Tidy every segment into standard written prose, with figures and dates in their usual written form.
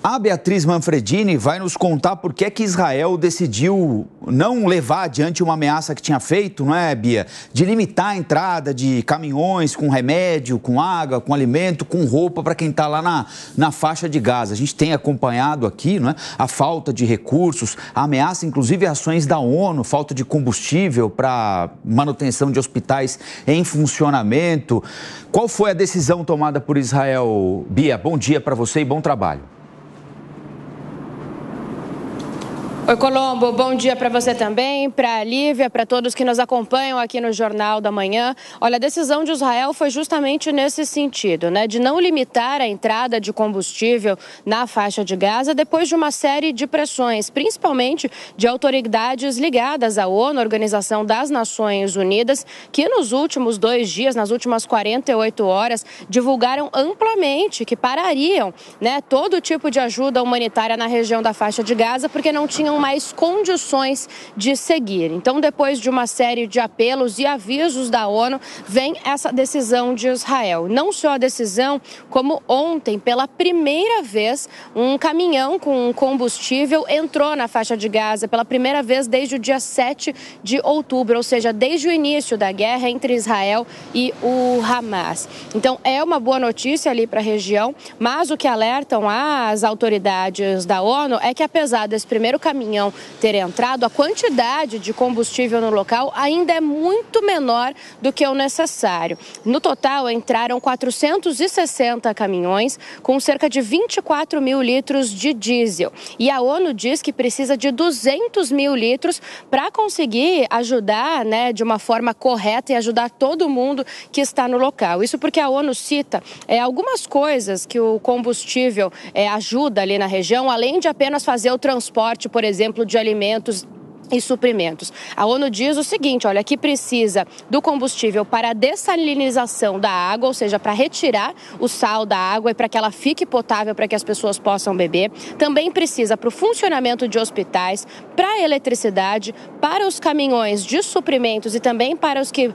A Beatriz Manfredini vai nos contar por que Israel decidiu não levar adiante uma ameaça que tinha feito, não é, Bia? De limitar a entrada de caminhões com remédio, com água, com alimento, com roupa para quem está lá na faixa de Gaza. A gente tem acompanhado aqui, não é, a falta de recursos, a ameaça, inclusive ações da ONU, falta de combustível para manutenção de hospitais em funcionamento. Qual foi a decisão tomada por Israel, Bia? Bom dia para você e bom trabalho. Oi, Colombo, bom dia para você também, para a Lívia, para todos que nos acompanham aqui no Jornal da Manhã. Olha, a decisão de Israel foi justamente nesse sentido, né, de não limitar a entrada de combustível na faixa de Gaza depois de uma série de pressões, principalmente de autoridades ligadas à ONU, Organização das Nações Unidas, que nos últimos 2 dias, nas últimas 48 horas, divulgaram amplamente que parariam, né, todo tipo de ajuda humanitária na região da faixa de Gaza, porque não tinham mais condições de seguir. Então, depois de uma série de apelos e avisos da ONU, vem essa decisão de Israel. Não só a decisão, como ontem, pela primeira vez, um caminhão com combustível entrou na faixa de Gaza, pela primeira vez desde o dia 7 de outubro, ou seja, desde o início da guerra entre Israel e o Hamas. Então, é uma boa notícia ali para a região, mas o que alertam as autoridades da ONU é que, apesar desse primeiro caminhão ter entrado, a quantidade de combustível no local ainda é muito menor do que o necessário. No total, entraram 460 caminhões com cerca de 24 mil litros de diesel. E a ONU diz que precisa de 200 mil litros para conseguir ajudar, né, de uma forma correta e ajudar todo mundo que está no local. Isso porque a ONU cita algumas coisas que o combustível ajuda ali na região, além de apenas fazer o transporte, por exemplo, de alimentos e suprimentos. A ONU diz o seguinte, olha, que precisa do combustível para a dessalinização da água, ou seja, para retirar o sal da água e para que ela fique potável para que as pessoas possam beber. Também precisa para o funcionamento de hospitais, para a eletricidade, para os caminhões de suprimentos e também para os que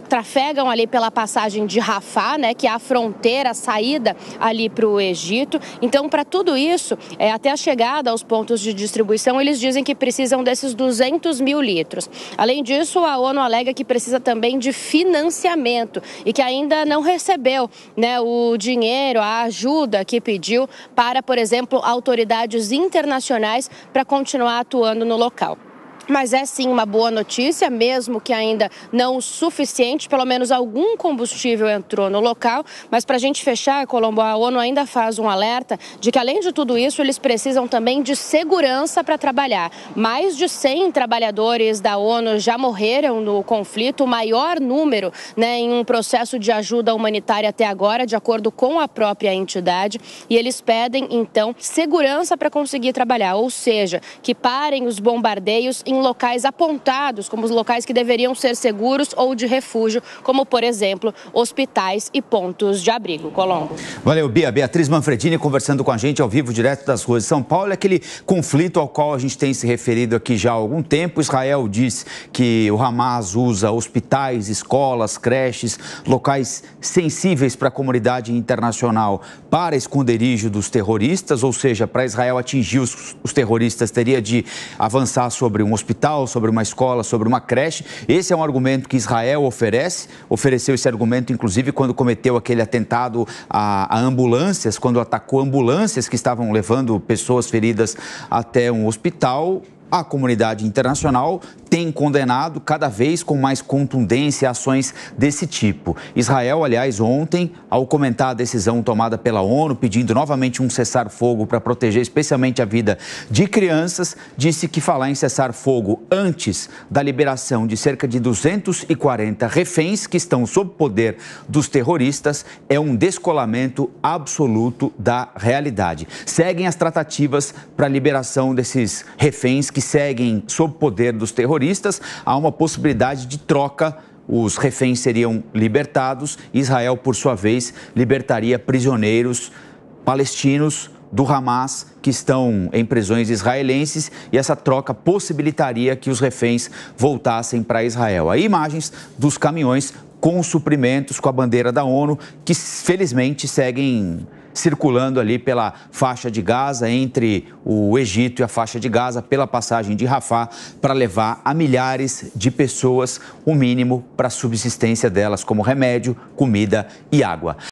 trafegam ali pela passagem de Rafah, né, que é a fronteira, a saída ali para o Egito. Então, para tudo isso, até a chegada aos pontos de distribuição, eles dizem que precisam desses 200 mil litros. Além disso, a ONU alega que precisa também de financiamento e que ainda não recebeu, né, o dinheiro, a ajuda que pediu para, por exemplo, autoridades internacionais para continuar atuando no local. Mas é sim uma boa notícia, mesmo que ainda não o suficiente, pelo menos algum combustível entrou no local. Mas para a gente fechar, Colombo, a ONU ainda faz um alerta de que, além de tudo isso, eles precisam também de segurança para trabalhar. Mais de 100 trabalhadores da ONU já morreram no conflito, o maior número, né, em um processo de ajuda humanitária até agora, de acordo com a própria entidade. E eles pedem, então, segurança para conseguir trabalhar, ou seja, que parem os bombardeios em locais apontados como os locais que deveriam ser seguros ou de refúgio, como, por exemplo, hospitais e pontos de abrigo. Colombo. Valeu, Bia. Beatriz Manfredini conversando com a gente ao vivo, direto das ruas de São Paulo. É aquele conflito ao qual a gente tem se referido aqui já há algum tempo. Israel diz que o Hamas usa hospitais, escolas, creches, locais sensíveis para a comunidade internacional para esconderijo dos terroristas, ou seja, para Israel atingir os terroristas, teria de avançar sobre um hospital, sobre uma escola, sobre uma creche. Esse é um argumento que Israel ofereceu esse argumento, inclusive, quando cometeu aquele atentado a ambulâncias, quando atacou ambulâncias que estavam levando pessoas feridas até um hospital. A comunidade internacional tem condenado cada vez com mais contundência ações desse tipo. Israel, aliás, ontem, ao comentar a decisão tomada pela ONU, pedindo novamente um cessar-fogo para proteger especialmente a vida de crianças, disse que falar em cessar-fogo antes da liberação de cerca de 240 reféns que estão sob poder dos terroristas é um descolamento absoluto da realidade. Seguem as tratativas para a liberação desses reféns que seguem sob poder dos terroristas. Há uma possibilidade de troca. Os reféns seriam libertados. Israel, por sua vez, libertaria prisioneiros palestinos do Hamas que estão em prisões israelenses, e essa troca possibilitaria que os reféns voltassem para Israel. Aí imagens dos caminhões com suprimentos, com a bandeira da ONU, que felizmente seguem circulando ali pela faixa de Gaza, entre o Egito e a faixa de Gaza, pela passagem de Rafah, para levar a milhares de pessoas o mínimo para a subsistência delas, como remédio, comida e água.